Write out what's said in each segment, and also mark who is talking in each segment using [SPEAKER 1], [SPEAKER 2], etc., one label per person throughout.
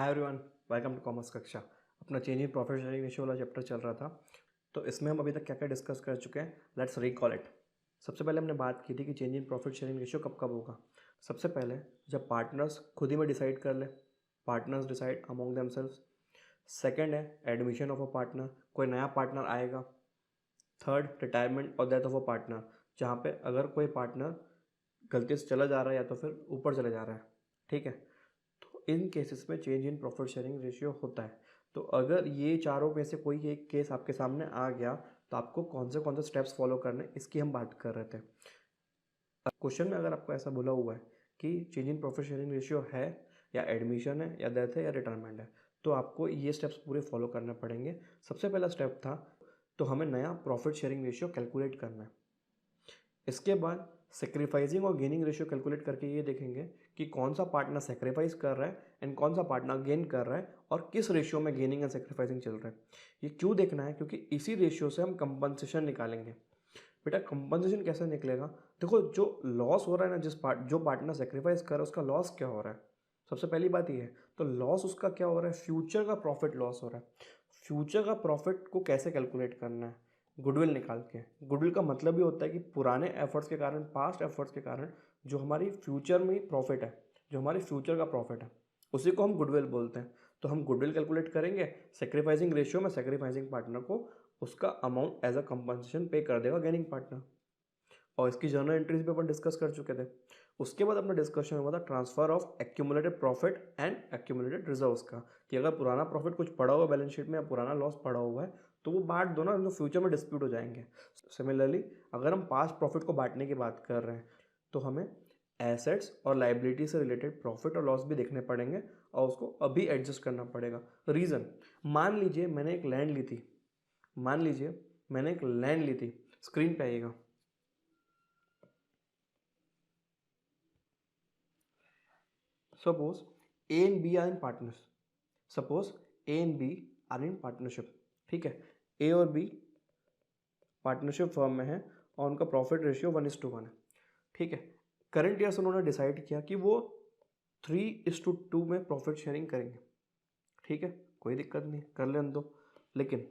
[SPEAKER 1] Hi everyone, welcome to commerce कक्षा। अपना change in profit sharing ratio वाला chapter चल रहा था। तो इसमें हम अभी तक क्या क्या डिस्कस कर चुके हैं, लेट्स रिकॉल इट। सबसे पहले हमने बात की थी कि change in profit sharing ratio कब कब होगा। सबसे पहले जब पार्टनर्स खुद ही में डिसाइड कर ले, partners decide among themselves. Second है एडमिशन ऑफ अ पार्टनर, कोई नया पार्टनर आएगा। थर्ड, रिटायरमेंट और डेथ ऑफ अ पार्टनर, जहाँ पे अगर कोई पार्टनर गलती से चला जा रहा है या तो फिर ऊपर चले जा रहा है। ठीक है, तो इन केसेस में change in profit sharing ratio होता है। तो अगर ये चारों में से कोई एक केस आपके सामने आ गया तो आपको कौन से स्टेप्स फॉलो करने, इसकी हम बात कर रहे थे। क्वेश्चन में अगर आपको ऐसा बोला हुआ है कि change in profit sharing ratio है या एडमिशन है या डेथ है या रिटायरमेंट है, तो आपको ये स्टेप्स पूरे फॉलो करने पड़ेंगे। सबसे पहला स्टेप था तो हमें नया प्रॉफिट शेयरिंग रेशियो कैलकुलेट करना है। इसके बाद सेक्रीफाइसिंग और गेनिंग रेशियो कैलकुलेट करके ये देखेंगे कि कौन सा पार्टनर सेक्रीफाइस कर रहा है एंड कौन सा पार्टनर गेन कर रहा है और किस रेशियो में गेनिंग एंड सेक्रीफाइसिंग चल रहा है। ये क्यों देखना है? क्योंकि इसी रेशियो से हम कंपनसेशन निकालेंगे। बेटा कंपनसेशन कैसे निकलेगा? देखो, जो लॉस हो रहा है ना, जो पार्टनर सेक्रीफाइस कर रहा है उसका लॉस क्या हो रहा है। सबसे पहली बात ये है, तो लॉस उसका क्या हो रहा है? फ्यूचर का प्रॉफिट लॉस हो रहा है। फ्यूचर का प्रॉफिट को कैसे कैलकुलेट करना है? गुडविल निकाल के। गुडविल का मतलब ही होता है कि पुराने एफर्ट्स के कारण, पास्ट एफर्ट्स के कारण जो हमारी फ्यूचर में प्रॉफिट है, जो हमारी फ्यूचर का प्रॉफिट है, उसी को हम गुडविल बोलते हैं। तो हम गुडविल कैलकुलेट करेंगे, सेक्रीफाइसिंग रेशियो में सेक्रीफाइसिंग पार्टनर को उसका अमाउंट एज अ कंपनसेशन पे कर देगा गेनिंग पार्टनर। और इसकी जर्नल एंट्रीज पे अपन डिस्कस कर चुके थे। उसके बाद अपना डिस्कशन हुआ था transfer of accumulated profit and accumulated reserves का, कि अगर पुराना प्रॉफिट कुछ पड़ा हुआ है बैलेंस शीट में या पुराना लॉस पड़ा हुआ है तो वो बांट दो ना, जो फ्यूचर में डिस्प्यूट हो जाएंगे। सिमिलरली अगर हम पास्ट प्रॉफिट को बांटने की बात कर रहे हैं तो हमें एसेट्स और लाइबिलिटी से रिलेटेड प्रॉफिट और लॉस भी देखने पड़ेंगे और उसको अभी एडजस्ट करना पड़ेगा। रीज़न, मान लीजिए मैंने एक लैंड ली थी, मान लीजिए मैंने एक लैंड ली थी। स्क्रीन पे आइएगा। Suppose A and B are in partners. Suppose A and B are in partnership. ठीक है, A और B पार्टनरशिप फर्म में है और उनका प्रॉफिट रेशियो 1:1 है। ठीक है, करंट ईयर्स उन्होंने डिसाइड किया कि वो 3:2 में प्रॉफिट शेयरिंग करेंगे। ठीक है, कोई दिक्कत नहीं, कर लेने दो। लेकिन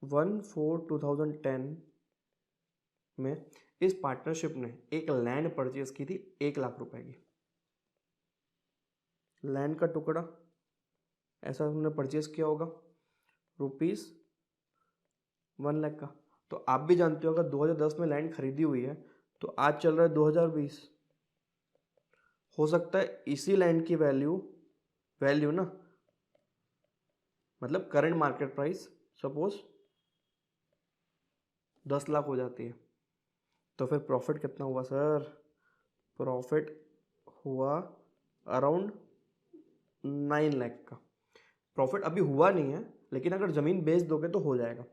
[SPEAKER 1] 1/4/2010 में इस पार्टनरशिप ने एक लैंड परचेज की थी 1,00,000 रुपए की। लैंड का टुकड़ा ऐसा उन्होंने परचेज किया होगा ₹1,00,000 का। तो आप भी जानते हो अगर 2010 में लैंड खरीदी हुई है तो आज चल रहा है 2020। हो सकता है इसी लैंड की वैल्यू ना, मतलब current market price suppose 10 lakh हो जाती है, तो फिर प्रॉफिट कितना हुआ सर? प्रॉफिट हुआ अराउंड 9 लाख का। प्रॉफिट अभी हुआ नहीं है, लेकिन अगर ज़मीन बेच दोगे तो हो जाएगा।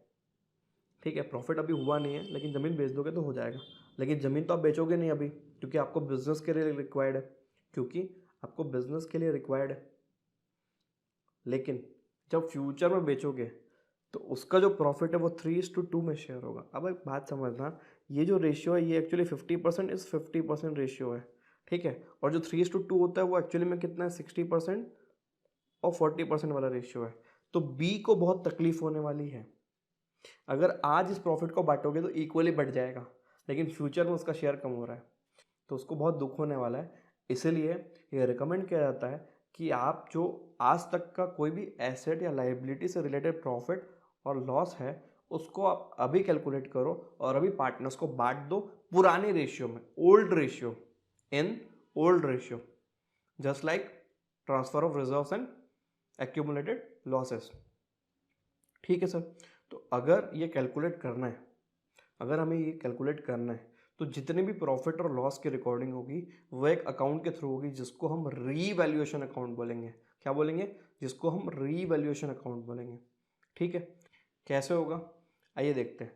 [SPEAKER 1] ठीक है, प्रॉफिट अभी हुआ नहीं है लेकिन ज़मीन बेच दोगे तो हो जाएगा। लेकिन ज़मीन तो आप बेचोगे नहीं अभी, क्योंकि आपको बिजनेस के लिए रिक्वायर्ड है, क्योंकि आपको बिजनेस के लिए रिक्वायर्ड है। लेकिन जब फ्यूचर में बेचोगे तो उसका जो प्रॉफिट है वो 3:2 में शेयर होगा। अब एक बात समझना, ये जो रेशियो है ये एक्चुअली 50% इस 50% रेशियो है। ठीक है, और जो 3:2 होता है वो एक्चुअली में कितना है? 60% और 40% वाला रेशियो है। तो बी को बहुत तकलीफ होने वाली है। अगर आज इस प्रॉफिट को बांटोगे तो इक्वली बढ़ जाएगा, लेकिन फ्यूचर में उसका शेयर कम हो रहा है तो उसको बहुत दुख होने वाला है। इसीलिए ये रिकमेंड किया जाता है कि आप जो आज तक का कोई भी एसेट या लाइबिलिटी से रिलेटेड प्रॉफिट और लॉस है उसको आप अभी कैलकुलेट करो और अभी पार्टनर्स को बांट दो पुराने रेशियो में, old ratio, just like transfer of reserves and accumulated losses. ठीक है सर, तो अगर ये कैलकुलेट करना है, अगर हमें ये कैलकुलेट करना है तो जितने भी प्रॉफिट और लॉस की रिकॉर्डिंग होगी वो एक अकाउंट के थ्रू होगी जिसको हम रीवैल्यूएशन अकाउंट बोलेंगे। क्या बोलेंगे? जिसको हम रीवैल्यूएशन अकाउंट बोलेंगे। ठीक है, कैसे होगा आइए देखते हैं।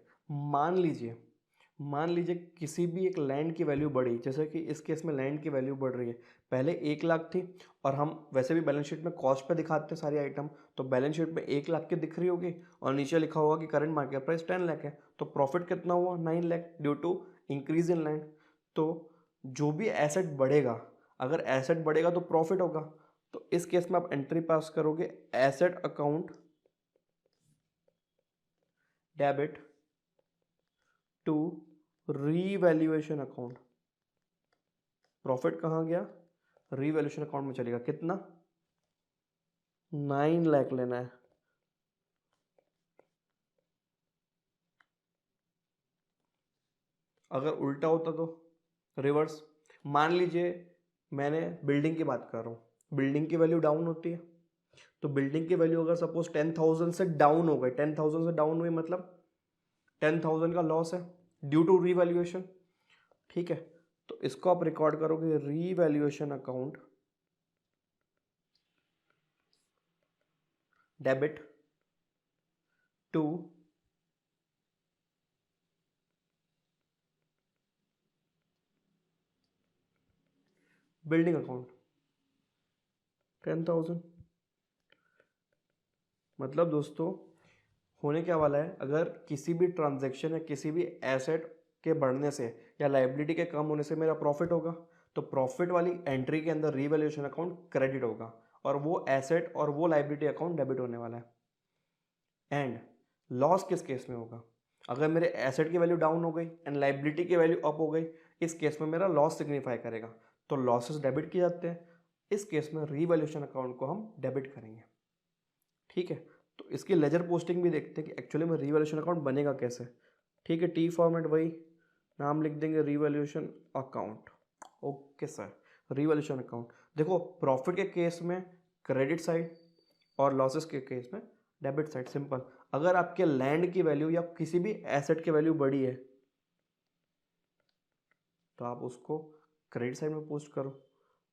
[SPEAKER 1] मान लीजिए किसी भी एक लैंड की वैल्यू बढ़ी, जैसे कि इस केस में लैंड की वैल्यू बढ़ रही है। पहले 1,00,000 थी और हम वैसे भी बैलेंस शीट में कॉस्ट पे दिखाते हैं सारी आइटम, तो बैलेंस शीट में 1,00,000 की दिख रही होगी और नीचे लिखा होगा कि करंट मार्केट प्राइस 10 लाख है। तो प्रॉफिट कितना हुआ? 9 lakh due to increase in land. तो जो भी एसेट बढ़ेगा, अगर एसेट बढ़ेगा तो प्रॉफिट होगा, तो इस केस में आप एंट्री पास करोगे asset account debit to revaluation account. Profit कहाँ गया, रीवैल्यूएशन अकाउंट में चलेगा। कितना, 9 लाख लेना है। अगर उल्टा होता तो रिवर्स, मान लीजिए मैंने बिल्डिंग की बात कर रहा हूँ, बिल्डिंग की वैल्यू डाउन होती है, तो बिल्डिंग की वैल्यू अगर सपोज 10,000 से डाउन हो गई, 10,000 से डाउन हुई मतलब 10,000 का लॉस है ड्यू टू रीवैल्यूएशन। ठीक है, तो इसको आप रिकॉर्ड करोगे revaluation account debit to building account 10,000। मतलब दोस्तों होने क्या वाला है, अगर किसी भी ट्रांजैक्शन या किसी भी एसेट के बढ़ने से या लाइबिलिटी के कम होने से मेरा प्रॉफिट होगा, तो प्रॉफिट वाली एंट्री के अंदर रीवैल्यूएशन अकाउंट क्रेडिट होगा और वो एसेट और वो लाइबिलिटी अकाउंट डेबिट होने वाला है। एंड लॉस किस केस में होगा, अगर मेरे एसेट की वैल्यू डाउन हो गई एंड लाइबिलिटी की वैल्यू अप हो गई, इस केस में मेरा लॉस सिग्निफाई करेगा, तो लॉसेस डेबिट किए जाते हैं। इस केस में रीवैल्यूएशन अकाउंट को हम डेबिट करेंगे। ठीक है, तो इसकी लेजर पोस्टिंग भी देखते हैं कि एक्चुअली में रीवैल्यूएशन अकाउंट बनेगा कैसे। ठीक है, टी फॉर्मेट वही, नाम लिख देंगे revaluation account. Okay sir, revaluation account. देखो प्रॉफिट के केस में क्रेडिट साइड और लॉसेस के केस में डेबिट साइड, सिंपल। अगर आपके लैंड की वैल्यू या किसी भी एसेट की वैल्यू बढ़ी है तो आप उसको क्रेडिट साइड में पोस्ट करो,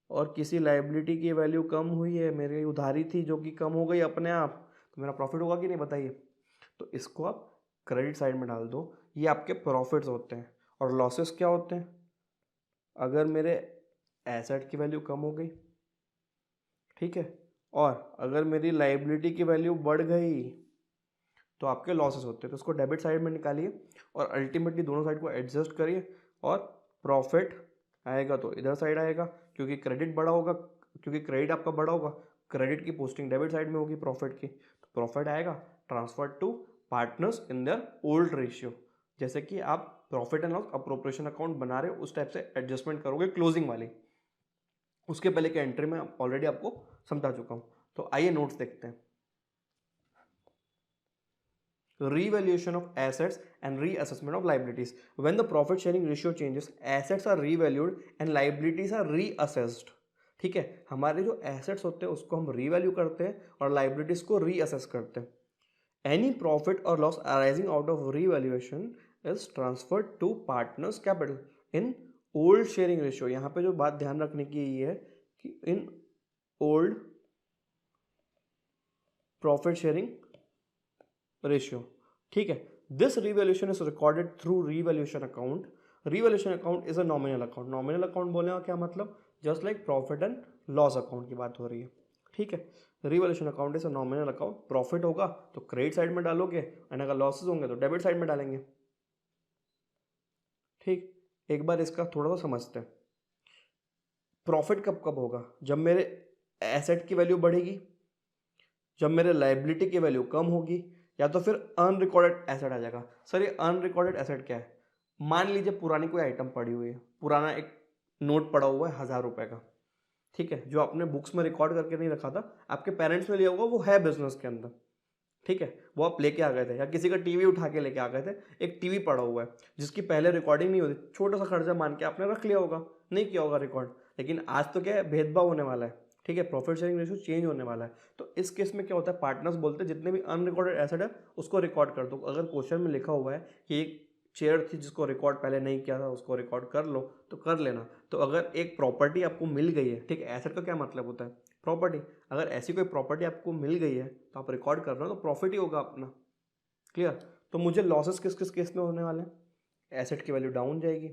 [SPEAKER 1] और किसी लाइबिलिटी की वैल्यू कम हुई है, मेरी उधारी थी जो कि कम हो गई अपने आप, तो मेरा प्रॉफिट होगा कि नहीं बताइए, तो इसको आप क्रेडिट साइड में डाल दो। ये आपके प्रॉफिट्स होते हैं। और लॉसेस क्या होते हैं, अगर मेरे एसेट की वैल्यू कम हो गई, ठीक है, और अगर मेरी लाइबिलिटी की वैल्यू बढ़ गई तो आपके लॉसेस होते हैं। तो उसको डेबिट साइड में निकालिए और अल्टीमेटली दोनों साइड को एडजस्ट करिए, और प्रॉफिट आएगा तो इधर साइड आएगा क्योंकि क्रेडिट बड़ा होगा, क्योंकि क्रेडिट आपका बड़ा होगा, क्रेडिट की पोस्टिंग डेबिट साइड में होगी प्रॉफिट की, तो प्रॉफिट आएगा transfer to partners in their old ratio. जैसे कि आप profit and loss appropriation account बना रहे हो उस टाइप से एडजस्टमेंट करोगे क्लोजिंग वाली। उसके पहले के एंट्री में ऑलरेडी आपको समझा चुका हूँ। तो आइए नोट्स देखते हैं। Revaluation of assets and reassessment of liabilities. When the profit sharing ratio changes, assets are revalued and liabilities are reassessed. ठीक है, हमारे जो एसेट्स होते हैं उसको हम रीवैल्यू करते हैं और लाइबिलिटीज को रीअसेस करते हैं। एनी प्रॉफिट और loss arising out of revaluation is transferred to partners capital in old sharing ratio. यहाँ पे जो बात ध्यान रखने की ये है कि in old profit sharing ratio. ठीक है, this revaluation is recorded through revaluation account. Revaluation account is a nominal account. Nominal account बोलने का क्या मतलब, just like profit and loss account की बात हो रही है। ठीक है, revaluation account is a nominal account. Profit होगा तो क्रेडिट साइड में डालोगे एंड अगर लॉसेज होंगे तो डेबिट साइड में डालेंगे। ठीक, एक बार इसका थोड़ा सा समझते हैं। प्रॉफिट कब कब होगा, जब मेरे एसेट की वैल्यू बढ़ेगी, जब मेरे लाइबिलिटी की वैल्यू कम होगी, या तो फिर अनरिकॉर्डेड एसेट आ जाएगा। सर ये अनरिकॉर्डेड एसेट क्या है, मान लीजिए पुरानी कोई आइटम पड़ी हुई है, पुराना एक नोट पड़ा हुआ है 1,000 रुपये का, ठीक है, जो आपने बुक्स में रिकॉर्ड करके नहीं रखा था, आपके पेरेंट्स ने लिया होगा, वो है बिजनेस के अंदर, ठीक है, वो आप लेके आ गए थे, या किसी का टीवी उठा के लेके आ गए थे, एक टीवी पड़ा हुआ है जिसकी पहले रिकॉर्डिंग नहीं होती, छोटा सा खर्चा मान के आपने रख लिया होगा, नहीं किया होगा रिकॉर्ड, लेकिन आज तो क्या है, भेदभाव होने वाला है। ठीक है, प्रॉफिट शेयरिंग रेशियो चेंज होने वाला है। तो इस केस में क्या होता है, पार्टनर्स बोलते हैं जितने भी अनरिकॉर्डेड एसेट है उसको रिकॉर्ड कर दो। अगर क्वेश्चन में लिखा हुआ है कि एक चेयर थी जिसको रिकॉर्ड पहले नहीं किया था, उसको रिकॉर्ड कर लो, तो कर लेना। तो अगर एक प्रॉपर्टी आपको मिल गई है, ठीक है, एसेट का क्या मतलब होता है, प्रॉपर्टी, अगर ऐसी कोई प्रॉपर्टी आपको मिल गई है तो आप रिकॉर्ड कर रहे हो तो प्रॉफिट ही होगा अपना। क्लियर। तो मुझे लॉसेस किस किस केस में होने वाले हैं, एसेट की वैल्यू डाउन जाएगी,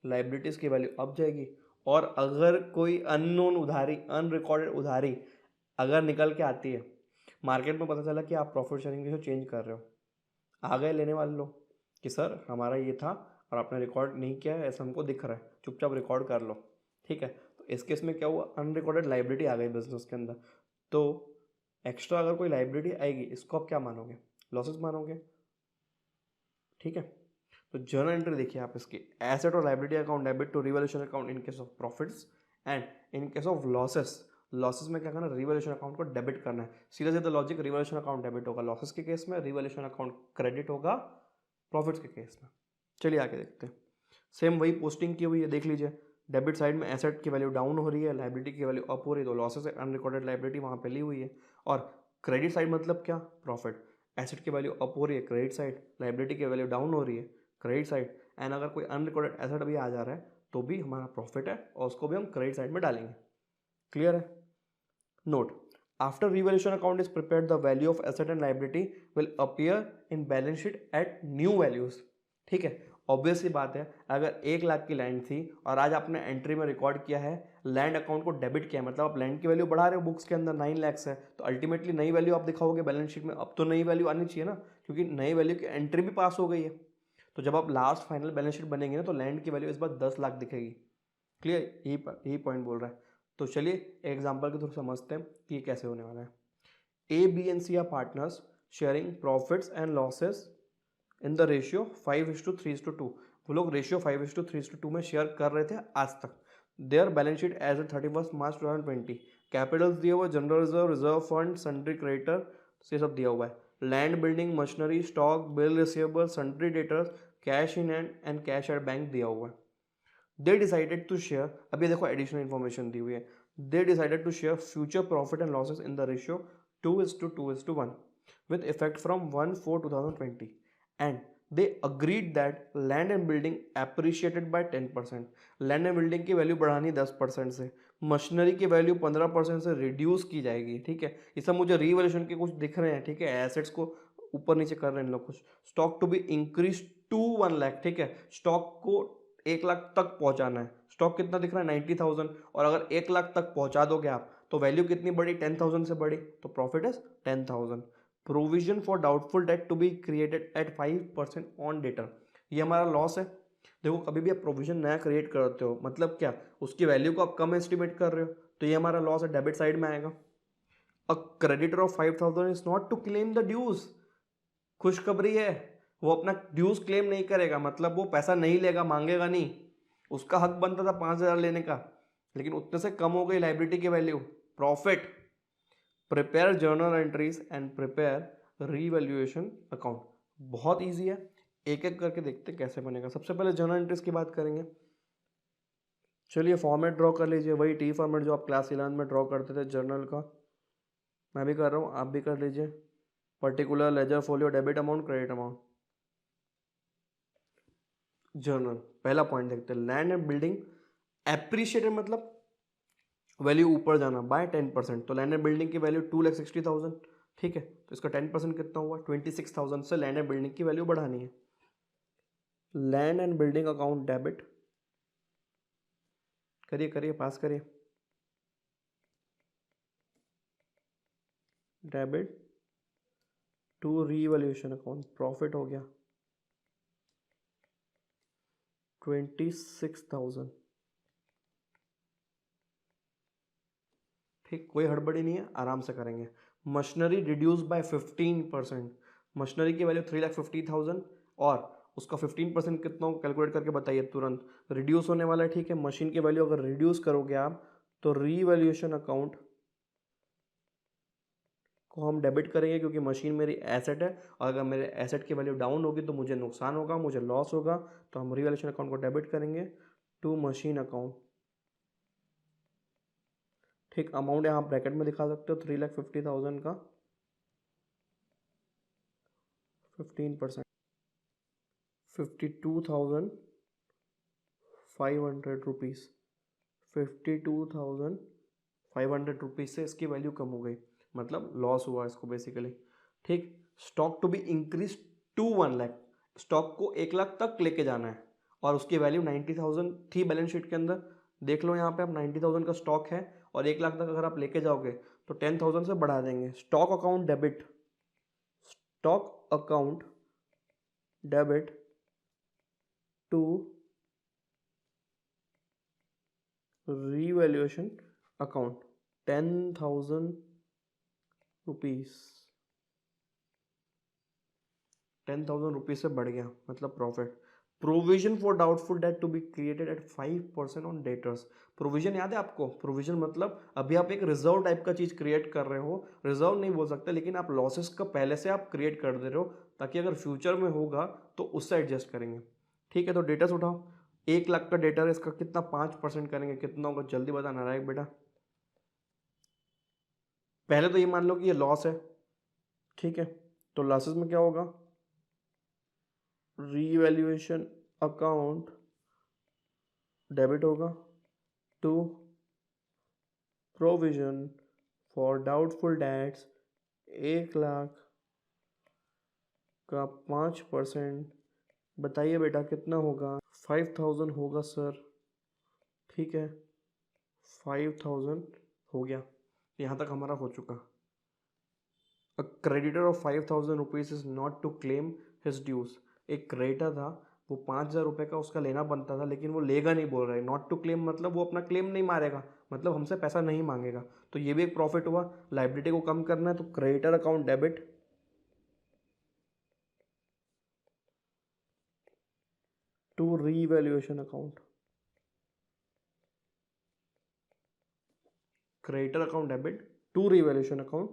[SPEAKER 1] लाइबिलिटीज़ की वैल्यू अप जाएगी, और अगर कोई अननोन उधारी, अनरिकॉर्डेड उधारी अगर निकल के आती है, मार्केट में पता चला कि आप प्रॉफिट शेयरिंग रेशियो चेंज कर रहे हो, आ गए लेने वाले लोग कि सर हमारा ये था और आपने रिकॉर्ड नहीं किया है, ऐसा हमको दिख रहा है, चुपचाप रिकॉर्ड कर लो। ठीक है, तो इस केस में क्या हुआ, अनरिकॉर्डेड लाइबिलिटी आ गई बिजनेस के अंदर। तो एक्स्ट्रा अगर कोई लाइबिलिटी आएगी इसको आप क्या मानोगे, लॉसेस मानोगे, ठीक है। तो जर्नल एंट्री देखिए आप इसकी, एसेट और liability account debit to revaluation account in case of profits and in case of losses, losses में क्या करना, रिवैल्यूएशन अकाउंट को डेबिट करना है। सीधा सीधा लॉजिक, रिवैल्यूएशन अकाउंट डेबिट होगा लॉसेस के केस में, रिवैल्यूएशन अकाउंट क्रेडिट होगा प्रॉफिट्स के केस में। चलिए आगे देखते हैं। सेम वही पोस्टिंग की हुई है, देख लीजिए। डेबिट साइड में एसेट की वैल्यू डाउन हो रही है, लाइबिलिटी की वैल्यू अप हो रही है, तो लॉसेस है, अनरिकॉर्डेड लाइबिलिटी वहाँ पे ली हुई है। और क्रेडिट साइड मतलब क्या, प्रॉफिट। एसेट की वैल्यू अप हो रही है क्रेडिट साइड, लाइबिलिटी की वैल्यू डाउन हो रही है क्रेडिट साइड। एंड अगर कोई अनरिकॉर्डेड एसेट भी आ जा रहा है तो भी हमारा प्रॉफिट है और उसको भी हम क्रेडिट साइड में डालेंगे। क्लियर है। Note, after revaluation account is prepared, the value of asset and liability will appear in balance sheet at new values। ठीक है, ऑब्वियस सी बात है, अगर 1 लाख की लैंड थी और आज आपने एंट्री में रिकॉर्ड किया है, लैंड अकाउंट को डेबिट किया, मतलब आप लैंड की वैल्यू बढ़ा रहे हो बुक्स के अंदर, 9 लाख है, तो अल्टीमेटली नई वैल्यू आप दिखाओगे बैलेंस शीट में। अब तो नई वैल्यू आनी चाहिए ना, क्योंकि नई वैल्यू की एंट्री भी पास हो गई है। तो जब आप लास्ट फाइनल बैलेंस शीट बनेंगे ना, तो लैंड की वैल्यू इस बार 10 लाख दिखेगी। क्लियर, यही पॉइंट बोल रहा है। तो चलिए एग्जाम्पल के थ्रू समझते हैं कि ये कैसे होने वाला है। A B and C are partners sharing profits and losses in the ratio 5:3:2। वो लोग रेशियो 5:3:2 में शेयर कर रहे थे आज तक। Their balance sheet as a 31 March 2020, capitals दिया हुआ, general reserve, reserve fund, sundry creditor, ये सब दिया हुआ है। Land, building, machinery, stock, bill receivable, sundry debtors, cash in hand and cash at bank दिया हुआ है। दे डिसाइडेड टू शेयर, अभी देखो एडिशनल इन्फॉर्मेशन दी हुई है। They decided to share future profit and losses in the ratio 2:2:1 with effect from 1/4/2020 and they agreed that land and building appreciated by 10%, land and building की value बढ़ानी 10% से, machinery की value 15% से reduce की जाएगी। ठीक है, ये सब मुझे रीवैल्यूएशन के कुछ दिख रहे हैं। ठीक है, एसेट्स को ऊपर नीचे कर रहे हैं इन लोग कुछ। Stock to be increase to 1 lakh, ठीक है, स्टॉक को 1 लाख तक पहुंचाना है। स्टॉक कितना दिख रहा है, 90,000, और अगर 1 लाख तक पहुंचा दोगे आप तो वैल्यू कितनी बढ़ी, 10,000 से बढ़ी, तो profit is 10,000। Provision for doubtful debt to be created at 5% on debtor, ये हमारा लॉस है। देखो कभी भी आप प्रोविजन नया क्रिएट करते हो मतलब क्या, उसकी वैल्यू को आप कम एस्टिमेट कर रहे हो, तो ये हमारा लॉस है, डेबिट साइड में आएगा। A creditor of 5,000 is not to claim the dues, खुशखबरी है, वो अपना ड्यूज क्लेम नहीं करेगा, मतलब वो पैसा नहीं लेगा, मांगेगा नहीं। उसका हक बनता था 5,000 लेने का, लेकिन उतने से कम हो गई लाइबिलिटी की value, profit. Prepare journal entries and prepare revaluation account, बहुत इजी है, एक एक करके देखते हैं कैसे बनेगा। सबसे पहले जर्नल एंट्रीज की बात करेंगे। चलिए फॉर्मेट ड्रॉ कर लीजिए, वही टी फॉर्मेट जो आप क्लास 11 में ड्रॉ करते थे जर्नल का, मैं भी कर रहा हूँ, आप भी कर लीजिए। Particular, ledger, folio, debit amount, credit amount, journal. पहला पॉइंट देखते हैं, लैंड एंड बिल्डिंग एप्रिशिएटेड मतलब वैल्यू ऊपर जाना बाय 10%, तो लैंड एंड बिल्डिंग की वैल्यू 2,60,000, ठीक है, तो इसका 10% कितना हुआ, 26,000 से लैंड एंड बिल्डिंग की वैल्यू बढ़ानी है। Land and building account debit करिए, करिए, पास करिए, debit to revaluation account, profit हो गया 26,000। ठीक, कोई हड़बड़ी नहीं है, आराम से करेंगे। मशीनरी रिड्यूस बाय 15%, मशीनरी की वैल्यू 3,50,000 और उसका 15% कितना हो कैलकुलेट करके बताइए तुरंत, रिड्यूस होने वाला है। ठीक है, मशीन की वैल्यू अगर रिड्यूस करोगे आप तो रीवैल्यूएशन अकाउंट को हम डेबिट करेंगे, क्योंकि मशीन मेरी एसेट है, और अगर मेरे एसेट की वैल्यू डाउन होगी तो मुझे नुकसान होगा, मुझे लॉस होगा, तो हम रीवैल्यूएशन अकाउंट को डेबिट करेंगे टू मशीन अकाउंट। ठीक, अमाउंट यहाँ ब्रैकेट में दिखा सकते हो, 3,50,000 का 15%, 52,500 रुपीज़, 52,500 रुपीज़ से इसकी वैल्यू कम हो गई, मतलब लॉस हुआ इसको बेसिकली। ठीक, stock to be increase to 1 lakh, stock को 1 लाख तक लेके जाना है, और उसकी वैल्यू 90,000 थी बैलेंस शीट के अंदर। देख लो यहाँ पे, आप 90,000 का स्टॉक है और 1 लाख तक अगर आप लेके जाओगे तो 10,000 से बढ़ा देंगे। Stock account debit, stock account debit to revaluation account 10,000 rupees, 10,000 rupees से बढ़ गया मतलब profit. Provision for doubtful debt to be created at 5% on debtors. Provision याद है आपको? प्रोविजन मतलब अभी आप एक रिजर्व टाइप का चीज़ क्रिएट कर रहे हो, रिजर्व नहीं बोल सकते, लेकिन आप लॉसेस का पहले से आप क्रिएट कर दे रहे हो ताकि अगर फ्यूचर में होगा तो उससे एडजस्ट करेंगे। ठीक है, तो डेटर्स उठाओ। 1 लाख का डेटर है, इसका कितना 5% करेंगे, कितना होगा जल्दी बताना राइट बेटा। पहले तो ये मान लो कि ये लॉस है, ठीक है, तो लॉसेस में क्या होगा, रीवैल्यूएशन अकाउंट डेबिट होगा to provision for doubtful debts. 1 lakh का 5%, बताइए बेटा कितना होगा? 5,000 होगा सर, ठीक है, 5,000 हो गया। यहाँ तक हमारा हो चुका। A creditor of 5,000 rupees is not to claim his dues. एक क्रेडिटर था, वो 5,000 रुपये का उसका लेना बनता था, लेकिन वो लेगा नहीं बोल रहा है। नॉट टू क्लेम मतलब वो अपना क्लेम नहीं मारेगा, मतलब हमसे पैसा नहीं मांगेगा। तो ये भी एक प्रॉफिट हुआ। लाइबिलिटी को कम करना है तो creditor account debit to revaluation account, creditor account debit to revaluation account.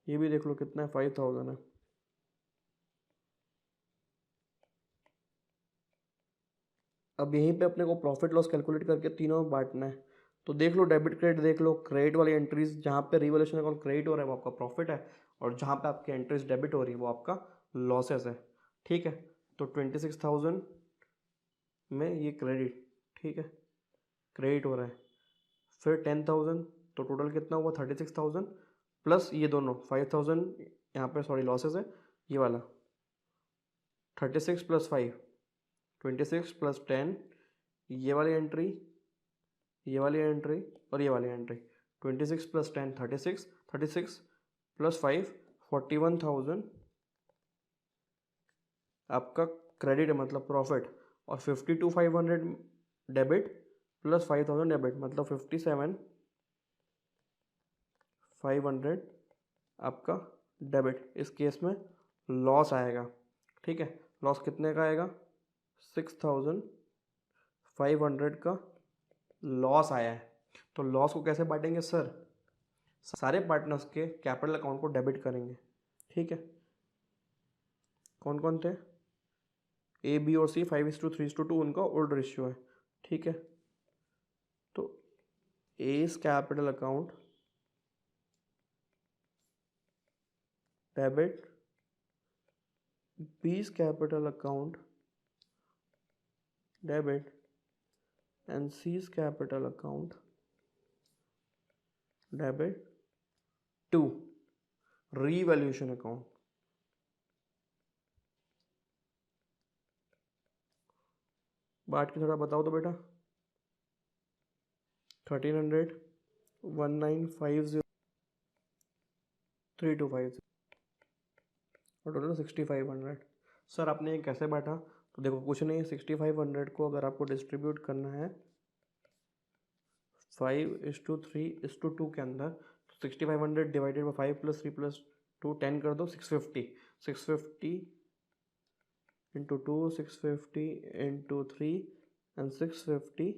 [SPEAKER 1] ये भी देख लो कितना है, 5,000 है। अब यहीं पे अपने को प्रॉफिट लॉस कैलकुलेट करके तीनों में बांटना है। तो देख लो डेबिट क्रेडिट, देख लो क्रेडिट वाली एंट्रीज जहाँ पे रिवॉल्यूशन अकाउंट क्रेडिट हो रहा है वो आपका प्रॉफिट है, और जहाँ पे आपकी एंट्रीज डेबिट हो रही है वो आपका लॉसेस है। ठीक है, तो 26,000 में ये क्रेडिट, ठीक है, क्रेडिट हो रहा है। फिर 10,000, तो टोटल कितना हुआ 36,000, प्लस ये दोनों 5,000 यहाँ पे सॉरी लॉसेस है, ये वाला 36 + 5 26 + 10, ये वाली एंट्री, ये वाली एंट्री और ये वाली एंट्री। 26 + 10 36, 36 + 5 41,000 आपका क्रेडिट है मतलब प्रॉफिट, और 52,500 डेबिट प्लस 5,000 डेबिट मतलब 57,500 आपका डेबिट। इस केस में लॉस आएगा। ठीक है, लॉस कितने का आएगा? 6,500 का लॉस आया है। तो लॉस को कैसे बांटेंगे सर? सारे पार्टनर्स के कैपिटल अकाउंट को डेबिट करेंगे। ठीक है, कौन कौन थे? ए बी और सी 5:3:2 उनका ओल्ड रेशियो है। ठीक है, तो A's capital account debit, B's capital account debit and C's capital account debit to revaluation account. बांट के थोड़ा बताओ तो बेटा। 1,300 1950 3250 और टोटल 6,500। सर आपने ये कैसे बांटा? तो देखो कुछ नहीं, 6,500 को अगर आपको डिस्ट्रीब्यूट करना है 5:3:2 के अंदर, तो 6,500 डिवाइडेड बाई 5 + 3 + 2 10 कर दो, 650 650 इंटू 2 650 इंटू 3 एंड 650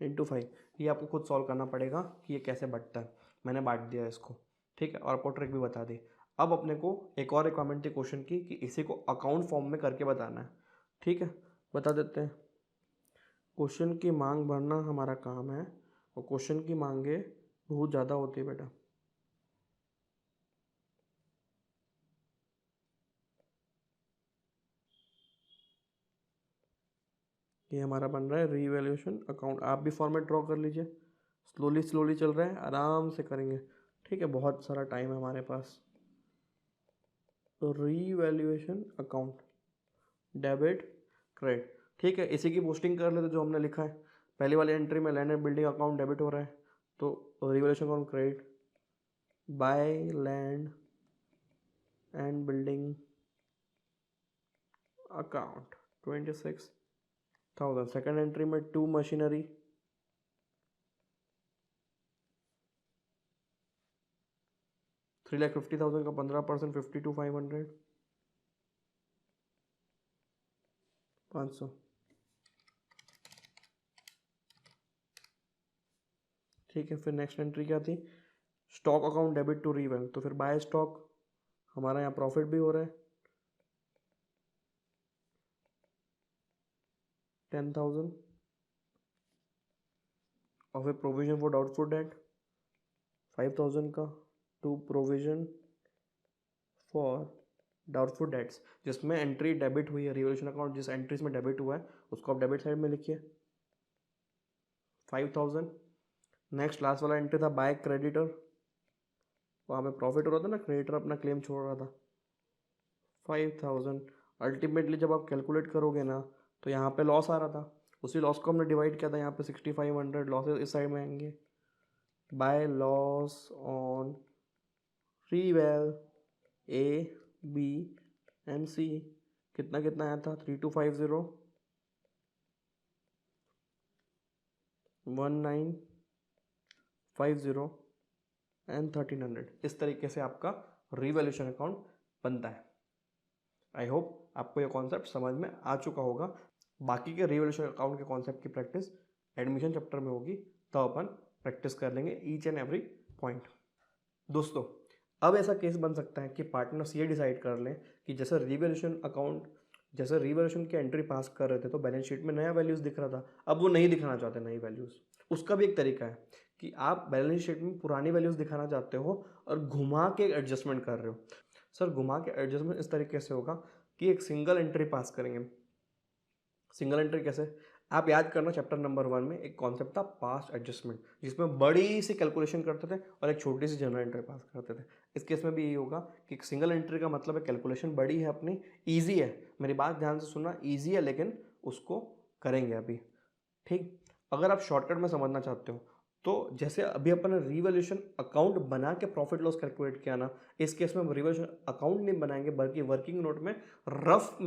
[SPEAKER 1] इंटू 5। ये आपको खुद सॉल्व करना पड़ेगा कि ये कैसे बढ़ता है। मैंने बांट दिया इसको, ठीक है, और आपको ट्रिक भी बता दी। अब अपने को एक और रिक्वायरमेंट थी क्वेश्चन की कि इसी को अकाउंट फॉर्म में करके बताना है। ठीक है, बता देते हैं। क्वेश्चन की मांग भरना हमारा काम है, और क्वेश्चन की मांगे बहुत ज़्यादा होती है बेटा। ये हमारा बन रहा है रीवैल्यूएशन अकाउंट। आप भी फॉर्मेट ड्रॉ कर लीजिए, स्लोली स्लोली चल रहा है, आराम से करेंगे। ठीक है, बहुत सारा टाइम है हमारे पास। तो रीवैल्यूएशन अकाउंट डेबिट क्रेडिट, ठीक है, इसी की पोस्टिंग कर लेते जो हमने लिखा है। पहली वाली एंट्री में land and building account debit हो रहा है, तो revaluation account credit by land and building account 26,000। Second entry में टू मशीनरी 3,50,000 का 15%, 52,500, 500। ठीक है, फिर नेक्स्ट एंट्री क्या थी? Stock account debit to revalue, तो फिर बाय स्टॉक, हमारा यहाँ प्रॉफिट भी हो रहा है 10,000, और फिर प्रोविजन फॉर डाउटफुल डेट 5,000 का, to provision for doubtful debts, जिसमें एंट्री डेबिट हुई है, रिवोल्यूशन अकाउंट जिस एंट्रीज में डेबिट हुआ है उसको आप डेबिट साइड में लिखिए 5,000। नेक्स्ट लास्ट वाला एंट्री था बाय क्रेडिटर, वहाँ पे प्रॉफिट हो रहा था ना, क्रेडिटर अपना क्लेम छोड़ रहा था 5,000। अल्टीमेटली जब आप कैलकुलेट करोगे ना तो यहाँ पे लॉस आ रहा था, उसी लॉस को हमने डिवाइड किया था यहाँ पे 6,500 लॉसेस इस साइड में आएंगे, by loss on reval A B and C, कितना कितना आया था 3,250, 1,950 एंड 1,300। इस तरीके से आपका रिवैल्यूएशन अकाउंट बनता है। आई होप आपको ये कॉन्सेप्ट समझ में आ चुका होगा। बाकी के रिवैल्यूएशन अकाउंट के कॉन्सेप्ट की प्रैक्टिस एडमिशन चैप्टर में होगी, तो अपन प्रैक्टिस कर लेंगे ईच एंड एवरी पॉइंट। दोस्तों, अब ऐसा केस बन सकता है कि पार्टनर्स ये डिसाइड कर लें कि जैसे रिवैल्यूएशन की एंट्री पास कर रहे थे तो बैलेंस शीट में नया वैल्यूज़ दिख रहा था, अब वो नहीं दिखाना चाहते नई वैल्यूज़। उसका भी एक तरीका है कि आप बैलेंस शीट में पुरानी वैल्यूज़ दिखाना चाहते हो और घुमा के एडजस्टमेंट कर रहे हो। सर, घुमा के एडजस्टमेंट इस तरीके से होगा कि एक सिंगल एंट्री पास करेंगे। सिंगल एंट्री कैसे? आप याद करना, चैप्टर नंबर 1 में एक कॉन्सेप्ट था पास्ट एडजस्टमेंट, जिसमें बड़ी सी कैलकुलेशन करते थे और एक छोटी सी जनरल एंट्री पास करते थे। इस केस में भी यही होगा कि सिंगल एंट्री का मतलब है कैलकुलेशन बड़ी है अपनी, ईजी है, मेरी बात ध्यान से सुनना, ईजी है लेकिन उसको करेंगे अभी। ठीक, अगर आप शॉर्टकट में समझना चाहते हो तो जैसे अभी अपन ने रिवैल्यूएशन अकाउंट बना के प्रॉफिट लॉस कैलकुलेट किया ना, इस केस में हम रिवैल्यूएशन अकाउंट नहीं बनाएंगे बल्कि वर्किंग नोट में रफ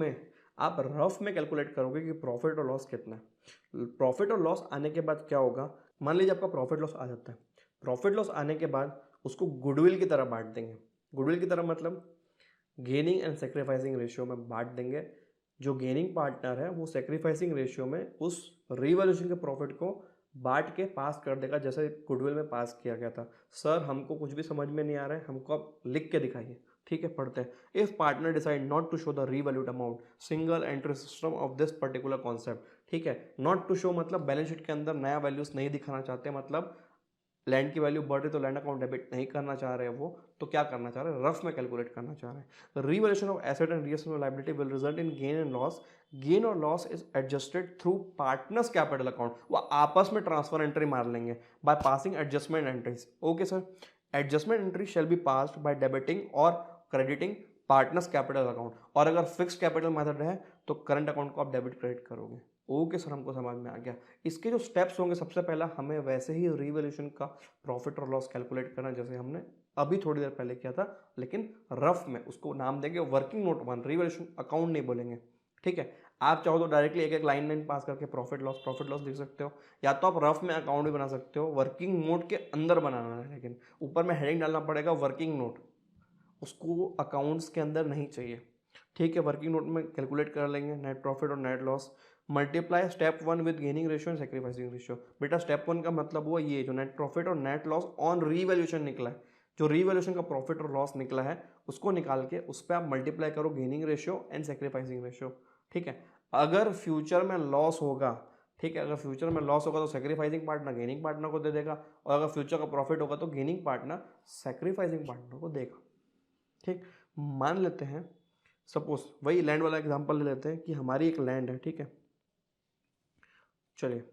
[SPEAKER 1] में कैलकुलेट करोगे कि प्रॉफिट और लॉस कितना है। प्रॉफिट और लॉस आने के बाद क्या होगा, मान लीजिए आपका प्रॉफिट लॉस आ जाता है, प्रॉफिट लॉस आने के बाद उसको गुडविल की तरह बांट देंगे। गुडविल की तरह मतलब गेनिंग एंड सेक्रीफाइसिंग रेशियो में बांट देंगे। जो गेनिंग पार्टनर है वो सेक्रीफाइसिंग रेशियो में उस रिवैल्यूएशन के प्रॉफिट को बांट के पास कर देगा, जैसे गुडविल में पास किया गया था। सर, हमको कुछ भी समझ में नहीं आ रहा है, हमको आप लिख के दिखाइए। ठीक है, पढ़ते हैं। If partner decide not to show the revalued amount single entry system of this particular concept. ठीक है, नॉट टू शो मतलब बैलेंस शीट के अंदर नया वैल्यूज नहीं दिखाना चाहते, मतलब लैंड की वैल्यू बढ़ रही तो लैंड अकाउंट डेबिट नहीं करना चाह रहे हैं वो, तो क्या करना चाह रहे हैं, रफ में कैलकुलेट करना चाह रहे हैं। Revaluation of asset and reassessment liability will result in gain and loss. Gain और loss is adjusted through partners capital account, वो आपस में ट्रांसफर एंट्री मार लेंगे by passing adjustment entries. Okay sir, adjustment entry shall be passed by debiting और crediting partners capital account, और अगर fixed capital method है तो करंट अकाउंट को आप डेबिट क्रेडिट करोगे। ओके सर, हमको समझ में आ गया। इसके जो स्टेप्स होंगे, सबसे पहला हमें वैसे ही रिवैल्यूएशन का प्रॉफिट और लॉस कैलकुलेट करना जैसे हमने अभी थोड़ी देर पहले किया था, लेकिन रफ में उसको नाम देंगे वर्किंग नोट 1, रिवैल्यूएशन अकाउंट नहीं बोलेंगे। ठीक है, आप चाहो तो डायरेक्टली एक एक लाइन पास करके प्रॉफिट लॉस लिख सकते हो, या तो आप रफ में अकाउंट भी बना सकते हो, वर्किंग नोट के अंदर बनाना है, लेकिन ऊपर में हेडिंग डालना पड़ेगा वर्किंग नोट, उसको अकाउंट्स के अंदर नहीं चाहिए। ठीक है, वर्किंग नोट में कैलकुलेट कर लेंगे नेट प्रॉफिट और net loss, multiply step 1 with gaining ratio and sacrificing ratio. बेटा स्टेप 1 का मतलब हुआ ये जो नेट प्रॉफिट और नेट लॉस ऑन रीवैल्यूएशन निकला है, जो रीवैल्यूएशन का प्रॉफिट और लॉस निकला है उसको निकाल के उस पर आप मल्टीप्लाई करो gaining ratio and sacrificing ratio. ठीक है, अगर फ्यूचर में लॉस होगा, ठीक है, अगर फ्यूचर में लॉस होगा तो सेक्रीफाइसिंग पार्टनर गेनिंग पार्टनर को दे देगा, और अगर फ्यूचर का प्रॉफिट होगा तो गेनिंग पार्टनर सेक्रीफाइसिंग पार्टनर को देगा। ठीक, मान लेते हैं, सपोज वही लैंड वाला एग्जांपल ले लेते हैं कि हमारी एक लैंड है। ठीक है, चलिए,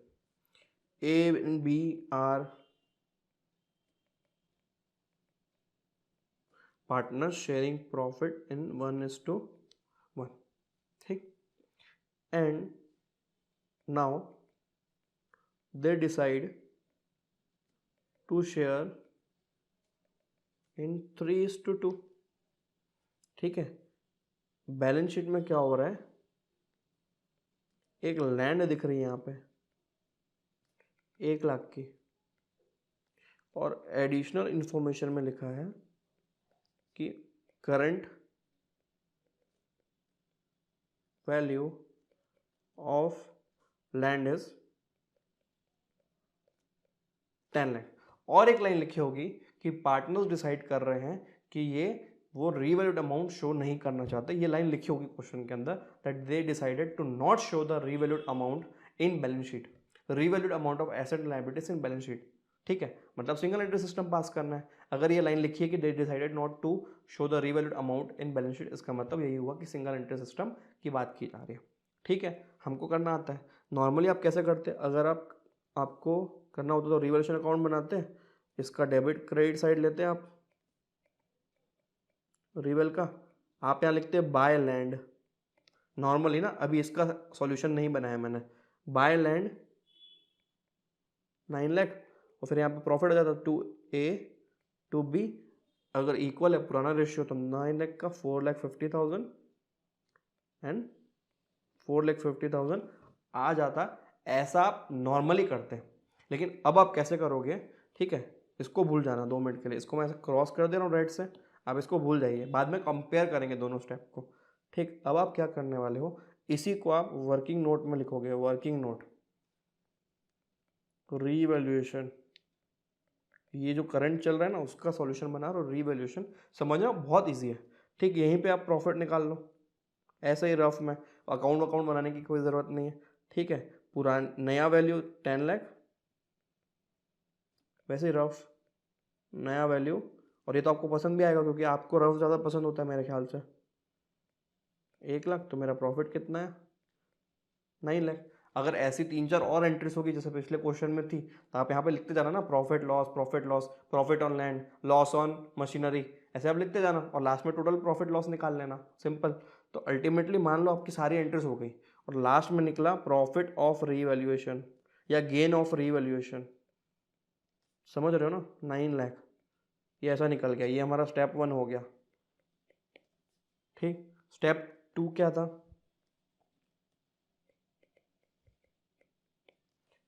[SPEAKER 1] A and B are partner sharing profit in 1:1। ठीक, and now they decide to share in 3:2। ठीक है, बैलेंस शीट में क्या हो रहा है, एक लैंड दिख रही है यहाँ पे 1 लाख की, और एडिशनल इंफॉर्मेशन में लिखा है कि current value of land is 10 lakh. और एक लाइन लिखी होगी कि पार्टनर्स डिसाइड कर रहे हैं कि ये वो रीवैल्यूड अमाउंट शो नहीं करना चाहते। ये लाइन लिखी होगी क्वेश्चन के अंदर that they decided to not show the revalued amount in balance sheet, revalued amount of asset and liabilities in balance sheet. ठीक है, मतलब सिंगल एंट्री सिस्टम पास करना है। अगर ये लाइन लिखी है कि they decided not to show the revalued amount in balance sheet, इसका मतलब यही हुआ कि सिंगल एंट्री सिस्टम की बात की जा रही है। ठीक है, हमको करना आता है। नॉर्मली आप कैसे करते हैं, अगर आपको करना होता तो रिवैल्यूएशन अकाउंट बनाते हैं, इसका डेबिट क्रेडिट साइड लेते हैं आप रिवेल का, आप यहाँ लिखते हैं बाय लैंड नॉर्मली ना। अभी इसका सॉल्यूशन नहीं बनाया मैंने। बाय लैंड 9 लाख और फिर यहाँ पे प्रॉफिट हो जाता 2A टू बी। अगर इक्वल है पुराना रेशियो तो 9 लाख का 4,50,000 एंड 4,50,000 आ जाता। ऐसा आप नॉर्मली करते हैं, लेकिन अब आप कैसे करोगे? ठीक है, इसको भूल जाना 2 मिनट के लिए। इसको मैं ऐसे क्रॉस कर दे रहा हूँ राइट से, आप इसको भूल जाइए, बाद में कंपेयर करेंगे दोनों स्टेप को। ठीक, अब आप क्या करने वाले हो, इसी को आप वर्किंग नोट में लिखोगे। वर्किंग नोट रीवैल्यूएशन, ये जो करंट चल रहा है ना उसका सॉल्यूशन बना रहा हो। रीवैल्यूएशन समझना बहुत इजी है। ठीक, यहीं पे आप प्रॉफिट निकाल लो ऐसे ही रफ में, अकाउंट बनाने की कोई ज़रूरत नहीं है। ठीक है, पूरा नया वैल्यू 10 लाख, वैसे ही रफ नया वैल्यू। और ये तो आपको पसंद भी आएगा क्योंकि आपको रफ ज़्यादा पसंद होता है मेरे ख्याल से। 1 लाख, तो मेरा प्रॉफिट कितना है? 9 लाख। अगर ऐसी 3-4 और एंट्रीज होगी जैसे पिछले क्वेश्चन में थी, तो आप यहाँ पे लिखते जाना ना, profit loss, profit loss, profit on land, loss on machinery, ऐसे आप लिखते जाना और लास्ट में टोटल प्रॉफिट लॉस निकाल लेना, सिंपल। तो अल्टीमेटली मान लो आपकी सारी एंट्रीज हो गई और लास्ट में निकला प्रॉफिट ऑफ रीवैल्यूएशन या गेन ऑफ रीवैल्यूएशन। समझ रहे हो ना? 9 लाख ये ऐसा निकल गया। ये हमारा स्टेप 1 हो गया। ठीक, स्टेप 2 क्या था?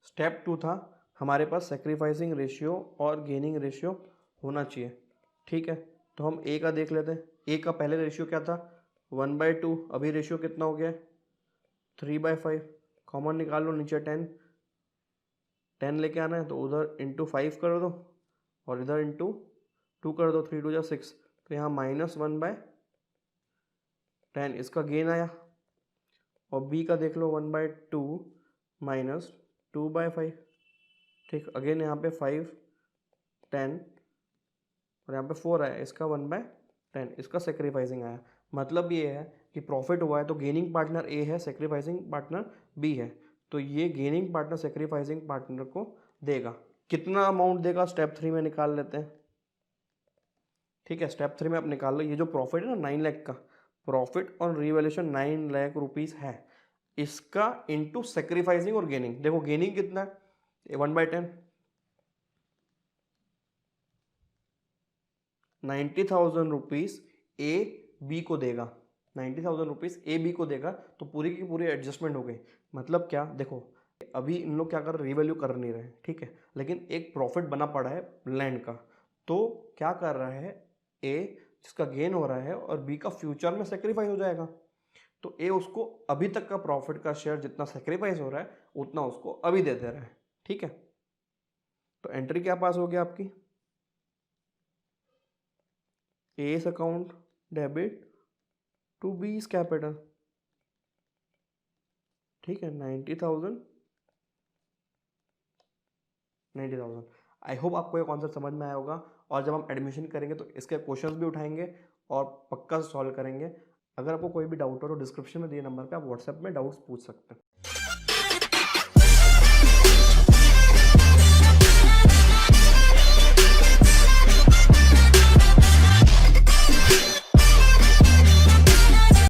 [SPEAKER 1] स्टेप 2 था हमारे पास सेक्रीफाइसिंग रेशियो और गेनिंग रेशियो होना चाहिए। ठीक है, तो हम ए का देख लेते हैं। ए का पहले रेशियो क्या था? 1/2। अभी रेशियो कितना हो गया? 3/5। कॉमन निकाल लो, नीचे 10 लेके आना है तो उधर इंटू 5 कर दो और इधर इंटू 2 कर दो, 3 2 6। तो यहाँ -1/10 इसका गेन आया। और बी का देख लो 1/2 -2/5। ठीक, अगेन यहाँ पे 5 10 और यहाँ पे 4 आया, इसका 1/10 इसका सेक्रीफाइसिंग आया। मतलब ये है कि प्रॉफिट हुआ है तो गेनिंग पार्टनर ए है, सेक्रीफाइसिंग पार्टनर बी है। तो ये गेनिंग पार्टनर सेक्रीफाइसिंग पार्टनर को देगा। कितना अमाउंट देगा स्टेप 3 में निकाल लेते हैं। ठीक है, स्टेप 3 में आप निकाल लो। ये जो प्रॉफिट है ना 9 लाख का, profit on revaluation 9 lakh rupees है, इसका इंटू सेक्रीफाइसिंग और गेनिंग। देखो गेनिंग कितना है? 1/10, 90,000 रुपीज़ ए बी को देगा। 90,000 रुपीज़ ए बी को देगा। तो पूरी की पूरी एडजस्टमेंट हो गई। मतलब क्या, देखो अभी इन लोग क्या कर रहे, रीवैल्यू कर नहीं रहे, ठीक है, लेकिन एक प्रॉफिट बना पड़ा है लैंड का। तो क्या कर रहा है ए, जिसका गेन हो रहा है, और बी का फ्यूचर में सेक्रीफाइस हो जाएगा। तो ए उसको अभी तक का प्रॉफिट का शेयर जितना सेक्रीफाइस हो रहा है उतना उसको अभी दे रहा है। ठीक है, तो एंट्री क्या पास हो गया आपकी? एस account debit to B's capital. ठीक है, 90,000। आई होप आपको ये कॉन्सेप्ट समझ में आया होगा। और जब हम एडमिशन करेंगे तो इसके क्वेश्चंस भी उठाएंगे और पक्का सॉल्व करेंगे। अगर आपको कोई भी डाउट हो तो डिस्क्रिप्शन में दिए नंबर पे आप व्हाट्सएप में डाउट्स पूछ सकते हैं।